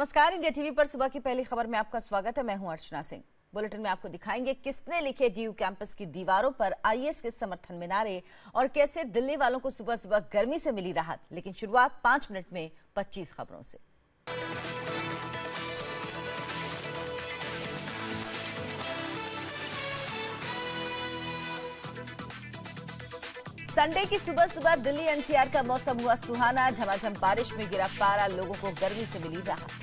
नमस्कार, India TV पर सुबह की पहली खबर में आपका स्वागत है। मैं हूं अर्चना सिंह। बुलेटिन में आपको दिखाएंगे किसने लिखे डीयू कैंपस की दीवारों पर आईएएस के समर्थन में नारे और कैसे दिल्ली वालों को सुबह सुबह गर्मी से मिली राहत। लेकिन शुरुआत 5 मिनट में 25 खबरों से। संडे की सुबह सुबह दिल्ली एनसीआर का मौसम हुआ सुहाना। झमाझम बारिश में गिरा पारा, लोगों को गर्मी से मिली राहत।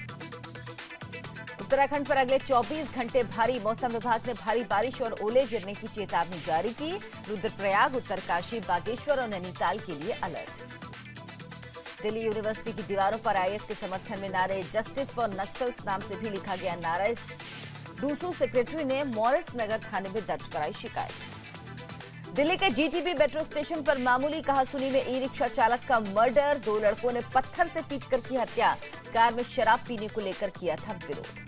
उत्तराखंड पर अगले 24 घंटे भारी, मौसम विभाग ने भारी बारिश और ओले गिरने की चेतावनी जारी की। रुद्रप्रयाग, उत्तरकाशी, बागेश्वर और नैनीताल के लिए अलर्ट। दिल्ली यूनिवर्सिटी की दीवारों पर आईएएस के समर्थन में नारे। जस्टिस फॉर नक्सल्स नाम से भी लिखा गया नारा। डूसू सेक्रेटरी ने मॉरिस नगर थाने में दर्ज कराई शिकायत। दिल्ली के जीटीबी मेट्रो स्टेशन पर मामूली कहासुनी में ई रिक्शा चालक का मर्डर। 2 लड़कों ने पत्थर से पीटकर की हत्या। कार में शराब पीने को लेकर किया था विरोध।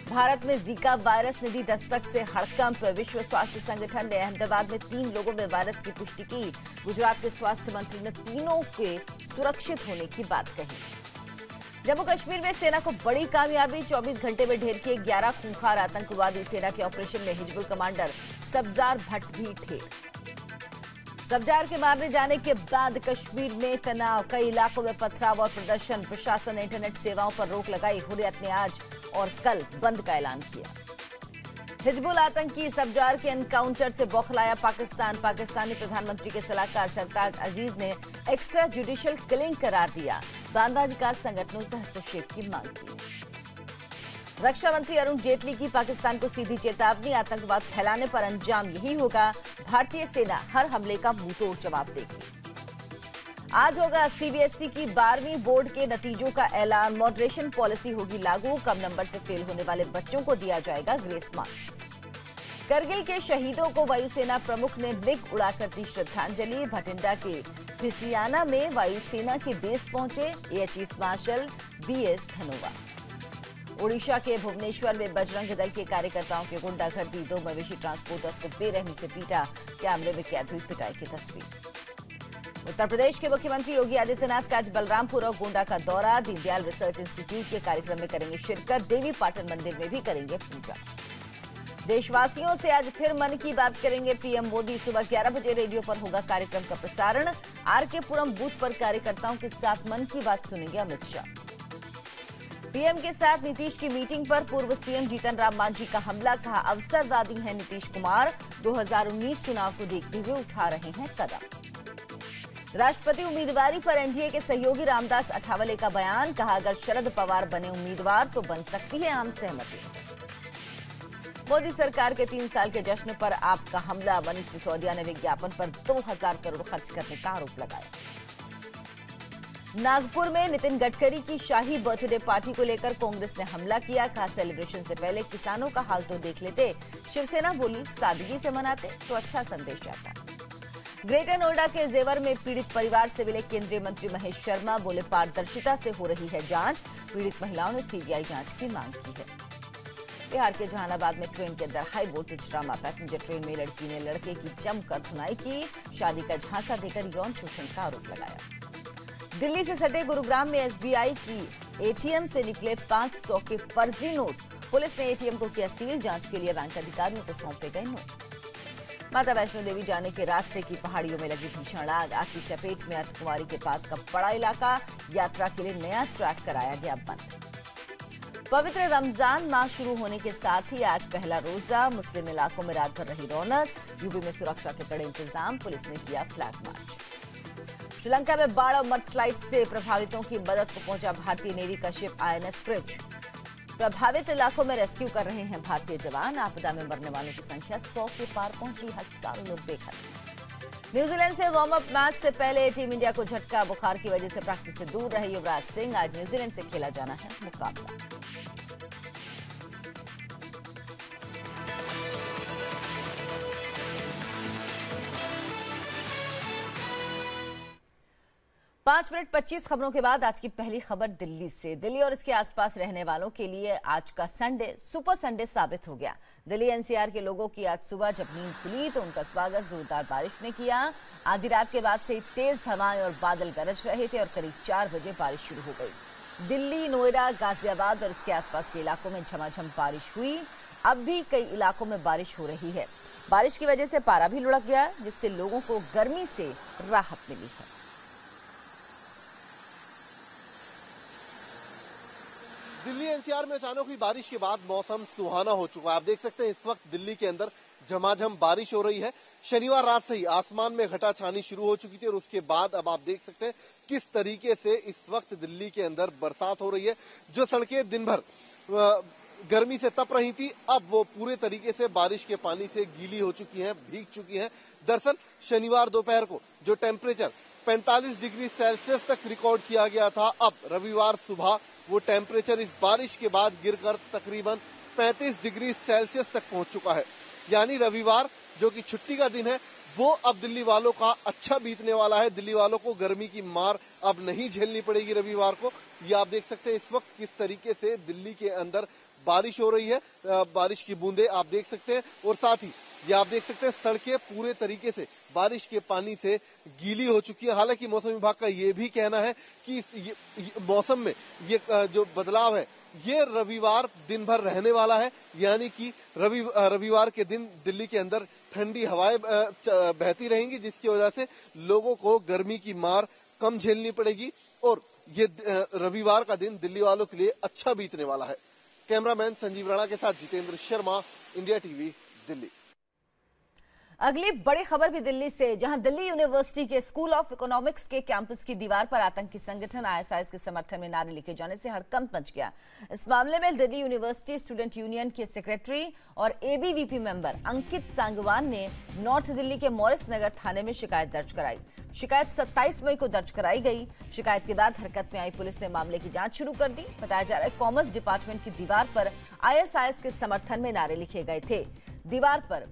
भारत में जीका वायरस ने दी दस्तक से हड़कंप। विश्व स्वास्थ्य संगठन ने अहमदाबाद में 3 लोगों में वायरस की पुष्टि की। गुजरात के स्वास्थ्य मंत्री ने तीनों के सुरक्षित होने की बात कही। जम्मू कश्मीर में सेना को बड़ी कामयाबी। 24 घंटे में ढेर किए 11 खूंखार आतंकवादी। सेना के ऑपरेशन में हिजबुल कमांडर सब्जार भट्ट भी ढेर। सब्जार के मारने जाने के बाद कश्मीर में तनाव। कई इलाकों में पथराव और प्रदर्शन। प्रशासन ने इंटरनेट सेवाओं पर रोक लगाई। हुर्रियत ने आज और कल बंद का ऐलान किया। हिजबुल आतंकी सब्जार के एनकाउंटर से बौखलाया पाकिस्तान। पाकिस्तानी प्रधानमंत्री के सलाहकार सरताज अजीज ने एक्स्ट्रा जुडिशियल किलिंग करार दिया। बानवाधिकार संगठनों से हस्तक्षेप की मांग की। रक्षा मंत्री अरुण जेटली की पाकिस्तान को सीधी चेतावनी। आतंकवाद फैलाने पर अंजाम यही होगा। भारतीय सेना हर हमले का मुंहतोड़ जवाब देगी। आज होगा सीबीएसई की 12वीं बोर्ड के नतीजों का ऐलान। मॉडरेशन पॉलिसी होगी लागू। कम नंबर से फेल होने वाले बच्चों को दिया जाएगा ग्रेस मार्क्स। करगिल के शहीदों को वायुसेना प्रमुख ने मिग उड़ाकर दी श्रद्धांजलि। भटिंडा के फिसियाना में वायुसेना के बेस पहुंचे air chief marshal BS Dhanoa. Odisha के भुवनेश्वर में बजरंग दल के कार्यकर्ताओं की गुंडागर्दी। 2 मवेशी ट्रांसपोर्टर्स को बेरहमी से पीटा। कैमरे में कैद हुई पिटाई की तस्वीर। उत्तर प्रदेश के मुख्यमंत्री योगी आदित्यनाथ का आज बलरामपुर और गोंडा का दौरा। दीनदयाल रिसर्च इंस्टीट्यूट के कार्यक्रम में करेंगे शिरकत। देवी पाटन मंदिर में भी करेंगे पूजा। देशवासियों से आज फिर मन की बात करेंगे पीएम मोदी। सुबह 11 बजे रेडियो पर होगा कार्यक्रम का प्रसारण। आरके पुरम बूथ पर कार्यकर्ताओं के साथ मन की बात सुनेंगे अमित शाह। पीएम के साथ नीतीश की मीटिंग पर पूर्व सीएम जीतन राम मांझी का हमला। कहा, अवसरवादी हैं नीतीश कुमार। 2019 चुनाव को देखते हुए उठा रहे हैं कदम। राष्ट्रपति उम्मीदवारी पर एनडीए के सहयोगी रामदास अठावले का बयान। कहा, अगर शरद पवार बने उम्मीदवार तो बन सकती है आम सहमति। मोदी सरकार के 3 साल के जश्न पर आपका हमला। मनीष सिसोदिया ने विज्ञापन पर 2000 करोड़ खर्च करने का आरोप लगाया। नागपुर में नितिन गडकरी की शाही बर्थडे पार्टी को लेकर कांग्रेस ने हमला किया। कहा, सेलिब्रेशन से पहले किसानों का हाल तो देख लेते। शिवसेना बोली, सादगी से मनाते तो अच्छा संदेश जाता। ग्रेटर नोएडा के जेवर में पीड़ित परिवार से मिले केंद्रीय मंत्री महेश शर्मा। बोले, पारदर्शिता से हो रही है जांच। पीड़ित महिलाओं ने सीबीआई जांच की मांग की है। बिहार के जहानाबाद में ट्रेन के अंदर high voltage drama. Passenger train में लड़की ने लड़के की जमकर धुनाई की। शादी का झांसा देकर यौन शोषण का आरोप लगाया। दिल्ली से सटे गुरुग्राम में एसबीआई की एटीएम से निकले 500 के फर्जी नोट। पुलिस ने एटीएम को किया सील। जांच के लिए बैंक अधिकारियों को सौंपे गए नोट। माता वैष्णो देवी जाने के रास्ते की पहाड़ियों में लगी भीषण आग। आग की चपेट में अर्धकुमारी के पास का बड़ा इलाका। यात्रा के लिए नया ट्रैक कराया गया बंद। पवित्र रमजान माह शुरू होने के साथ ही आज पहला रोजा। मुस्लिम इलाकों में रात भर रही रौनक। यूपी में सुरक्षा के कड़े इंतजाम। पुलिस ने किया फ्लैग मार्च। श्रीलंका में बाढ़ और मडस्लाइड से प्रभावितों की मदद को पहुंचा भारतीय नेवी का शिप आईएनएस क्रिच। प्रभावित इलाकों में रेस्क्यू कर रहे हैं भारतीय जवान। आपदा में मरने वालों की संख्या 100 के पार पहुंची। हजारों लोग बेघर। न्यूजीलैंड से वार्म अप मैच से पहले टीम इंडिया को झटका। बुखार की वजह से प्रैक्टिस से दूर रहे युवराज सिंह। आज न्यूजीलैंड से खेला जाना है मुकाबला। 5 मिनट 25 खबरों के बाद आज की पहली खबर दिल्ली से। दिल्ली और इसके आसपास रहने वालों के लिए आज का संडे सुपर संडे साबित हो गया। दिल्ली एनसीआर के लोगों की आज सुबह जब नींद खुली तो उनका स्वागत जोरदार बारिश ने किया। आधी रात के बाद से तेज हवाएं और बादल गरज रहे थे और करीब 4 बजे बारिश शुरू हो गई। दिल्ली, नोएडा, गाजियाबाद और इसके आसपास के इलाकों में झमाझम बारिश हुई। अब भी कई इलाकों में बारिश हो रही है। बारिश की वजह से पारा भी लुढ़क गया, जिससे लोगों को गर्मी से राहत मिली है। दिल्ली एनसीआर में अचानक हुई बारिश के बाद मौसम सुहाना हो चुका है। आप देख सकते हैं इस वक्त दिल्ली के अंदर झमाझम बारिश हो रही है। शनिवार रात से ही आसमान में घटा छानी शुरू हो चुकी थी और उसके बाद अब आप देख सकते हैं किस तरीके से इस वक्त दिल्ली के अंदर बरसात हो रही है। जो सड़कें दिन भर गर्मी से तप रही थी, अब वो पूरे तरीके से बारिश के पानी से गीली हो चुकी हैं, भीग चुकी हैं। दरअसल शनिवार दोपहर को जो टेम्परेचर 45 डिग्री सेल्सियस तक रिकॉर्ड किया गया था, अब रविवार सुबह वो टेम्परेचर इस बारिश के बाद गिरकर तकरीबन 35 डिग्री सेल्सियस तक पहुंच चुका है। यानी रविवार जो कि छुट्टी का दिन है, वो अब दिल्ली वालों का अच्छा बीतने वाला है। दिल्ली वालों को गर्मी की मार अब नहीं झेलनी पड़ेगी रविवार को। ये आप देख सकते हैं इस वक्त किस तरीके से दिल्ली के अंदर बारिश हो रही है। बारिश की बूंदें आप देख सकते हैं और साथ ही ये आप देख सकते हैं सड़कें पूरे तरीके से बारिश के पानी से गीली हो चुकी है। हालांकि मौसम विभाग का ये भी कहना है कि मौसम में ये जो बदलाव है ये रविवार दिन भर रहने वाला है। यानी कि रविवार के दिन दिल्ली के अंदर ठंडी हवाएं बहती रहेंगी, जिसकी वजह से लोगों को गर्मी की मार कम झेलनी पड़ेगी और ये रविवार का दिन दिल्ली वालों के लिए अच्छा बीतने वाला है। कैमरामैन संजीव राणा के साथ जितेंद्र शर्मा, इंडिया टीवी, दिल्ली। अगली बड़ी खबर भी दिल्ली से, जहां दिल्ली यूनिवर्सिटी के स्कूल ऑफ इकोनॉमिक्स के कैंपस की दीवार पर आतंकी संगठन आईएसआईएस के समर्थन में नारे लिखे जाने से हड़कंप मच गया। इस मामले में दिल्ली यूनिवर्सिटी स्टूडेंट यूनियन के सेक्रेटरी और एबीवीपी मेंबर अंकित सांगवान ने नॉर्थ दिल्ली के मॉरिस नगर थाने में शिकायत दर्ज कराई। शिकायत 27 मई को दर्ज कराई गई। शिकायत के बाद हरकत में आई पुलिस ने मामले की जांच शुरू कर दी। बताया जा रहा है कॉमर्स डिपार्टमेंट की दीवार पर आईएसआईएस के समर्थन में नारे लिखे गए थे। दीवार पर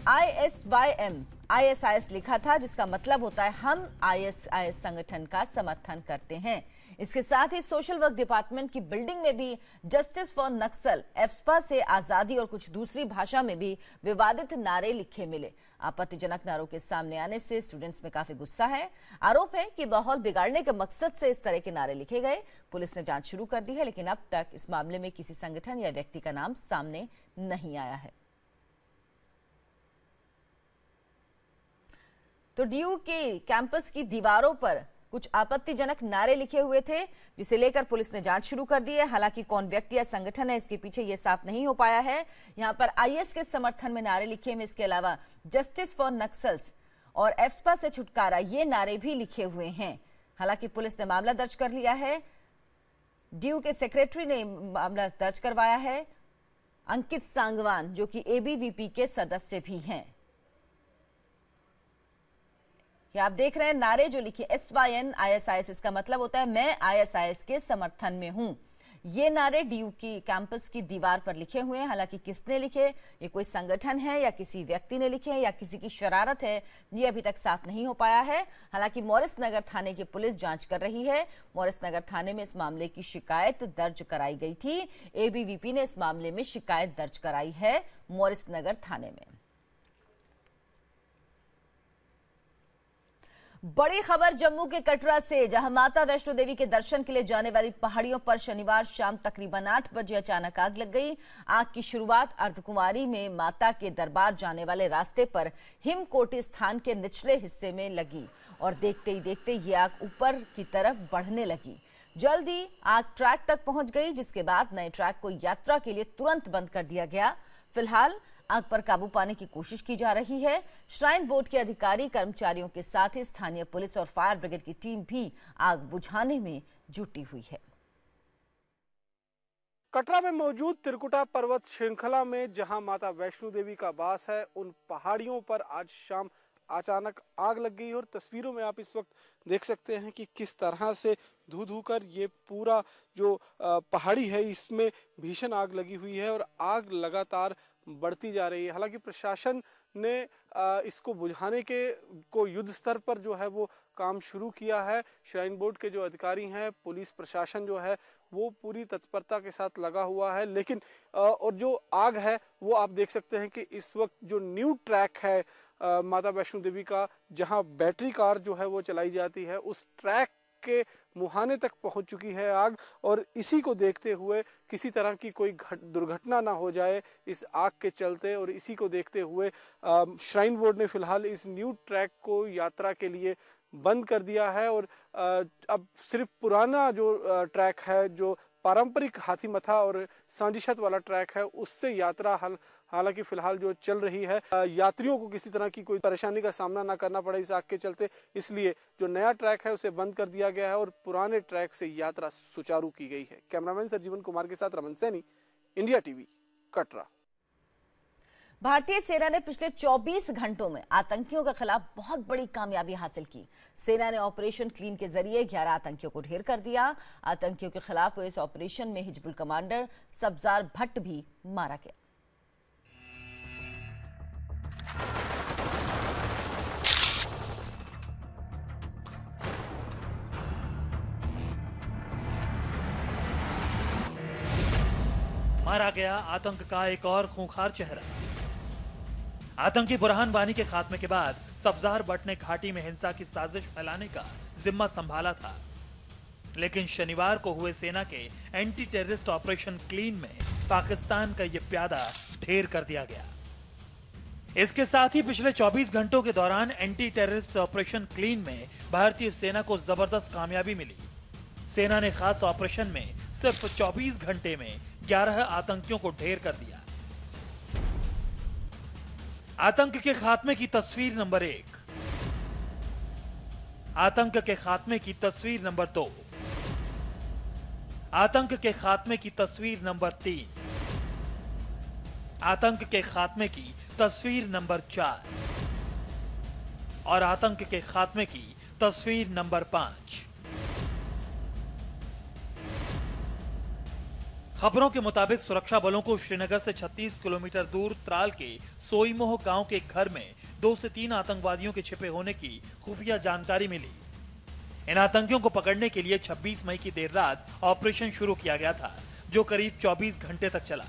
ISYM ISIS लिखा था, जिसका मतलब होता है हम ISIS संगठन का समर्थन करते हैं। इसके साथ ही सोशल वर्क डिपार्टमेंट की बिल्डिंग में भी जस्टिस फॉर नक्सल, एफ्सपा से आजादी और कुछ दूसरी भाषा में भी विवादित नारे लिखे मिले। आपत्तिजनक नारों के सामने आने से स्टूडेंट्स में काफी गुस्सा है। आरोप है कि माहौल बिगाड़ने के मकसद से इस तरह के नारे लिखे गए। पुलिस ने जांच शुरू कर दी है, लेकिन अब तक इस मामले में किसी संगठन या व्यक्ति का नाम सामने नहीं आया है। तो डीयू के कैंपस की दीवारों पर कुछ आपत्तिजनक नारे लिखे हुए थे, जिसे लेकर पुलिस ने जांच शुरू कर दी है। हालांकि कौन व्यक्ति या संगठन है इसके पीछे ये साफ नहीं हो पाया है। यहां पर आईएस के समर्थन में नारे लिखे हुए, इसके अलावा जस्टिस फॉर नक्सल्स और एफ्सपा से छुटकारा, ये नारे भी लिखे हुए हैं। हालांकि पुलिस ने मामला दर्ज कर लिया है। डीयू के सेक्रेटरी ने मामला दर्ज करवाया है, अंकित सांगवान, जो कि एबीवीपी के सदस्य भी हैं। ये आप देख रहे हैं नारे जो लिखे SYN ISIS, इसका मतलब होता है मैं ISIS के समर्थन में हूं। ये नारे डीयू की कैंपस की दीवार पर लिखे हुए हैं। हालांकि किसने लिखे, ये कोई संगठन है या किसी व्यक्ति ने लिखे या किसी की शरारत है, ये अभी तक साफ नहीं हो पाया है। हालांकि मॉरिस नगर थाने की पुलिस जांच कर रही है। मॉरिस नगर थाने में इस मामले की शिकायत दर्ज कराई गई थी। एबीवीपी ने इस मामले में शिकायत दर्ज कराई है मॉरिस नगर थाने में। बड़ी खबर जम्मू के कटरा से, जहां माता वैष्णो देवी के दर्शन के लिए जाने वाली पहाड़ियों पर शनिवार शाम तकरीबन 8 बजे अचानक आग लग गई। आग की शुरुआत अर्धकुंवारी में माता के दरबार जाने वाले रास्ते पर हिमकोटी स्थान के निचले हिस्से में लगी और देखते ही देखते ये आग ऊपर की तरफ बढ़ने लगी। जल्द ही आग ट्रैक तक पहुंच गई, जिसके बाद नए ट्रैक को यात्रा के लिए तुरंत बंद कर दिया गया। फिलहाल आग पर काबू पाने की कोशिश की जा रही है। श्राइन बोर्ड के अधिकारी कर्मचारियों के साथ ही स्थानीय पुलिस और फायर ब्रिगेड की टीम भी आग बुझाने में जुटी हुई है। कटरा में मौजूद त्रिकुटा पर्वत श्रृंखला में जहां माता वैष्णो देवी का वास है, उन पहाड़ियों पर आज शाम अचानक आग लग गई और तस्वीरों में आप इस वक्त देख सकते हैं कि किस तरह से धू धू कर ये पूरा जो पहाड़ी है इसमें भीषण आग लगी हुई है और आग लगातार बढ़ती जा रही है। हालांकि प्रशासन ने इसको बुझाने को युद्ध स्तर पर जो है वो काम शुरू किया है। श्राइन बोर्ड के जो अधिकारी हैं, पुलिस प्रशासन जो है वो पूरी तत्परता के साथ लगा हुआ है। लेकिन और जो आग है वो आप देख सकते हैं कि इस वक्त जो न्यू ट्रैक है माता वैष्णो देवी का, जहां बैटरी कार जो है वो चलाई जाती है, उस ट्रैक के मुहाने तक पहुंच चुकी है आग, और इसी को देखते हुए किसी तरह की कोई दुर्घटना ना हो जाए इस आग के चलते, और इसी को देखते हुए श्राइन बोर्ड ने फिलहाल इस न्यू ट्रैक को यात्रा के लिए बंद कर दिया है, और अब सिर्फ पुराना जो ट्रैक है, जो पारंपरिक हाथीमथा और सांझीछत वाला ट्रैक है, उससे यात्रा हालांकि फिलहाल जो चल रही है, यात्रियों को किसी तरह की कोई परेशानी का सामना ना करना पड़े इस आग के चलते, इसलिए जो नया ट्रैक है उसे बंद कर दिया गया है और पुराने ट्रैक से यात्रा सुचारू की गई है। कैमरामैन संजीवन कुमार के साथ रमन सैनी, इंडिया टीवी, कटरा। भारतीय सेना ने पिछले 24 घंटों में आतंकियों के खिलाफ बहुत बड़ी कामयाबी हासिल की। सेना ने ऑपरेशन क्लीन के जरिए 11 आतंकियों को ढेर कर दिया। आतंकियों के खिलाफ हुए इस ऑपरेशन में हिजबुल कमांडर सब्जार भट्ट भी मारा गया। मारा गया आतंक का एक और खूंखार चेहरा। आतंकी बुरहान वानी के खात्मे के बाद सब्जार भट्ट ने घाटी में हिंसा की साजिश फैलाने का जिम्मा संभाला था, लेकिन शनिवार को हुए सेना के एंटी टेररिस्ट ऑपरेशन क्लीन में पाकिस्तान का यह प्यादा ढेर कर दिया गया। इसके साथ ही पिछले 24 घंटों के दौरान एंटी टेररिस्ट ऑपरेशन क्लीन में भारतीय सेना को जबरदस्त कामयाबी मिली। सेना ने खास ऑपरेशन में सिर्फ 24 घंटे में 11 आतंकियों को ढेर कर दिया। आतंक के खात्मे की तस्वीर नंबर 1, आतंक के खात्मे की तस्वीर नंबर 2, आतंक के खात्मे की तस्वीर नंबर 3, आतंक के खात्मे की तस्वीर नंबर 4 और आतंक के खात्मे की तस्वीर नंबर 5। खबरों के मुताबिक सुरक्षा बलों को श्रीनगर से 36 किलोमीटर दूर त्राल के सोईमोह गांव के एक घर में 2 से 3 आतंकवादियों के छिपे होने की खुफिया जानकारी मिली। इन आतंकियों को पकड़ने के लिए 26 मई की देर रात ऑपरेशन शुरू किया गया था, जो करीब 24 घंटे तक चला।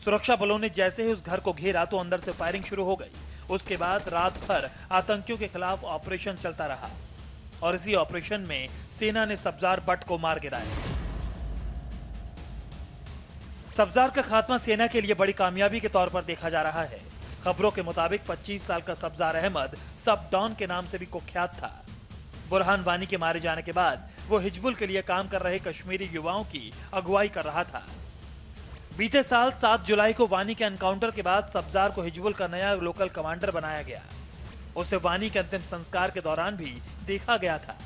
सुरक्षा बलों ने जैसे ही उस घर को घेरा तो अंदर से फायरिंग शुरू हो गई। उसके बाद रात भर आतंकियों के खिलाफ ऑपरेशन चलता रहा और इसी ऑपरेशन में सेना ने सब्जार भट्ट को मार गिराया। सब्जार का खात्मा सेना के लिए बड़ी कामयाबी के तौर पर देखा जा रहा है। खबरों के मुताबिक 25 साल का सब्जार अहमद सब डॉन के नाम से भी कुख्यात था। बुरहान वानी के मारे जाने के बाद वो हिजबुल के लिए काम कर रहे कश्मीरी युवाओं की अगुवाई कर रहा था। बीते साल 7 जुलाई को वानी के एनकाउंटर के बाद सब्जार को हिजबुल का नया लोकल कमांडर बनाया गया। उसे वानी के अंतिम संस्कार के दौरान भी देखा गया था।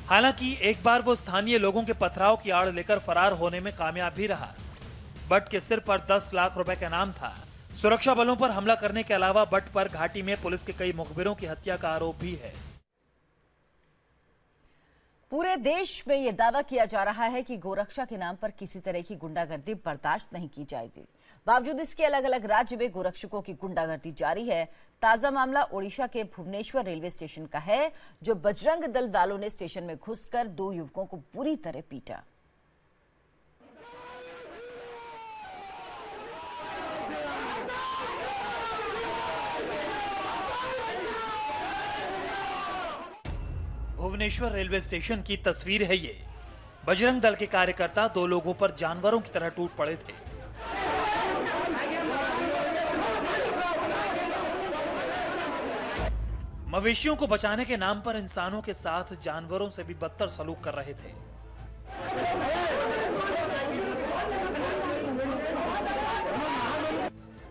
हालांकि एक बार वो स्थानीय लोगों के पथराव की आड़ लेकर फरार होने में कामयाब भी रहा। भट्ट के सिर पर 10 लाख रुपए का इनाम था। सुरक्षा बलों पर हमला करने के अलावा भट्ट पर घाटी में पुलिस के कई मुखबिरों की हत्या का आरोप भी है। पूरे देश में यह दावा किया जा रहा है कि गोरक्षा के नाम पर किसी तरह की गुंडागर्दी बर्दाश्त नहीं की जाएगी। बावजूद इसके अलग अलग राज्य में गोरक्षकों की गुंडागर्दी जारी है। ताजा मामला ओडिशा के भुवनेश्वर रेलवे स्टेशन का है, जो बजरंग दल वालों ने स्टेशन में घुसकर 2 युवकों को बुरी तरह पीटा। भुवनेश्वर रेलवे स्टेशन की तस्वीर है ये। बजरंग दल के कार्यकर्ता 2 लोगों पर जानवरों की तरह टूट पड़े थे। मवेशियों को बचाने के नाम पर इंसानों के साथ जानवरों से भी बदतर सलूक कर रहे थे।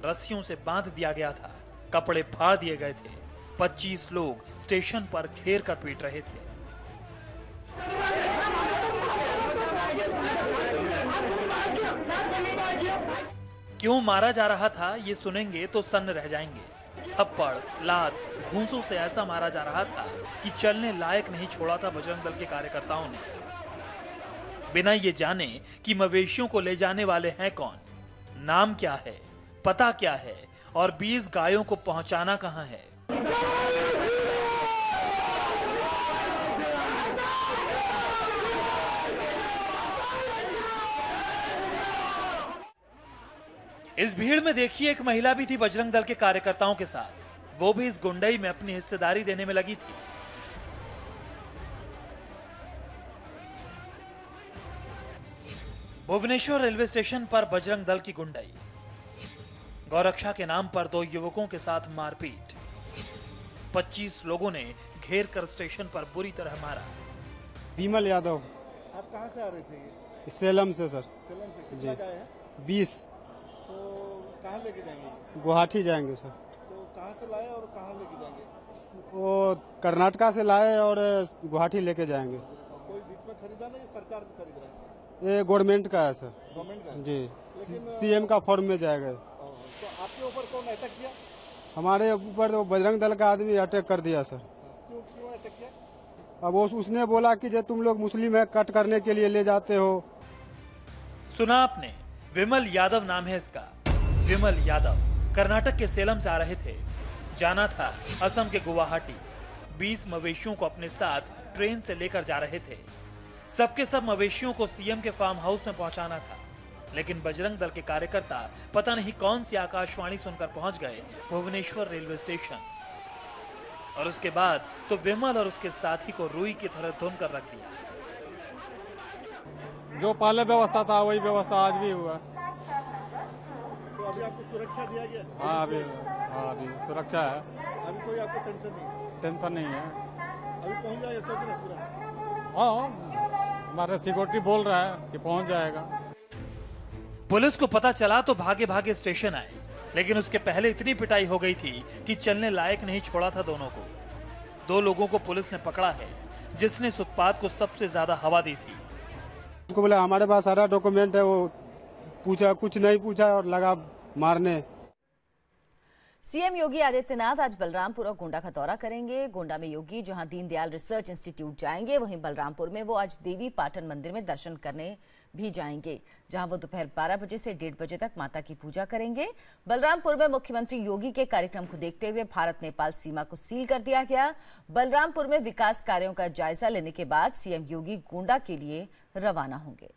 रस्सियों से बांध दिया गया था, कपड़े फाड़ दिए गए थे। 25 लोग स्टेशन पर घेर कर पीट रहे थे। क्यों मारा जा रहा था ये सुनेंगे तो सन्न रह जाएंगे। थप्पड़, लात, घूंसों से ऐसा मारा जा रहा था कि चलने लायक नहीं छोड़ा था बजरंग दल के कार्यकर्ताओं ने। बिना ये जाने कि मवेशियों को ले जाने वाले हैं कौन, नाम क्या है, पता क्या है और 20 गायों को पहुंचाना कहां है। इस भीड़ में देखिए एक महिला भी थी बजरंग दल के कार्यकर्ताओं के साथ। वो भी इस गुंडई में अपनी हिस्सेदारी देने में लगी थी। भुवनेश्वर रेलवे स्टेशन पर बजरंग दल की गुंडाई, गौरक्षा के नाम पर 2 युवकों के साथ मारपीट, 25 लोगों ने घेर कर स्टेशन पर बुरी तरह मारा। विमल यादव। आप कहाँ से आ रहे थे? सेलम से सर। सेलम से जी। कितना का है? 20। तो कहाँ लेके जाएंगे? गुवाहाटी जाएंगे सर। तो कहाँ से लाए और कहाँ लेके जाएंगे? वो कर्नाटका से लाए और गुवाहाटी लेके जाएंगे। कोई बीच में खरीदा नहीं, सरकार को खरीद रहा है? ये गवर्नमेंट का है सर। गवर्नमेंट का है? जी। लेकिन सीएम का फॉर्म में जाएगा। तो आपके ऊपर कौन अटैक किया? हमारे ऊपर तो बजरंग दल का आदमी अटैक कर दिया सर। क्यों अटैक किया? अब उसने बोला कि जो तुम लोग मुस्लिम है, कट करने के लिए ले जाते हो। सुना आपने, विमल यादव नाम है इसका। विमल यादव कर्नाटक के सेलम से आ रहे थे, जाना था असम के गुवाहाटी। 20 मवेशियों को अपने साथ ट्रेन से लेकर जा रहे थे। सबके सब मवेशियों को सीएम के फार्म हाउस में पहुंचाना था, लेकिन बजरंग दल के कार्यकर्ता पता नहीं कौन सी आकाशवाणी सुनकर पहुंच गए भुवनेश्वर रेलवे स्टेशन, और उसके बाद तो विमल और उसके साथी को रुई की तरह धुन कर रख दिया। जो पहले व्यवस्था था वही व्यवस्था आज भी हुआ। तो अभी आपको सुरक्षा दिया गया? हाँ अभी सुरक्षा है। अभी कोई आपको टेंशन नहीं? टेंशन नहीं है। अभी पहुंच जाएगा सब ना पूरा? हाँ, हमारे सिक्योरिटी बोल रहा है कि पहुंच जाएगा। पुलिस को पता चला तो भागे भागे स्टेशन आए, लेकिन उसके पहले इतनी पिटाई हो गई थी कि चलने लायक नहीं छोड़ा था दोनों को। 2 लोगों को पुलिस ने पकड़ा है, जिसने इस उत्पात को सबसे ज्यादा हवा दी थी। उसको बोला हमारे पास सारा डॉक्यूमेंट है, वो पूछा, कुछ नहीं पूछा और लगा मारने। सीएम योगी आदित्यनाथ आज बलरामपुर और गोंडा का दौरा करेंगे। गोंडा में योगी जहां दीनदयाल रिसर्च इंस्टीट्यूट जाएंगे, वहीं बलरामपुर में वो आज देवी पाटन मंदिर में दर्शन करने भी जाएंगे, जहां वो दोपहर 12 बजे से 1:30 बजे तक माता की पूजा करेंगे। बलरामपुर में मुख्यमंत्री योगी के कार्यक्रम को देखते हुए भारत नेपाल सीमा को सील कर दिया गया। बलरामपुर में विकास कार्यों का जायजा लेने के बाद सीएम योगी गोंडा के लिए रवाना होंगे।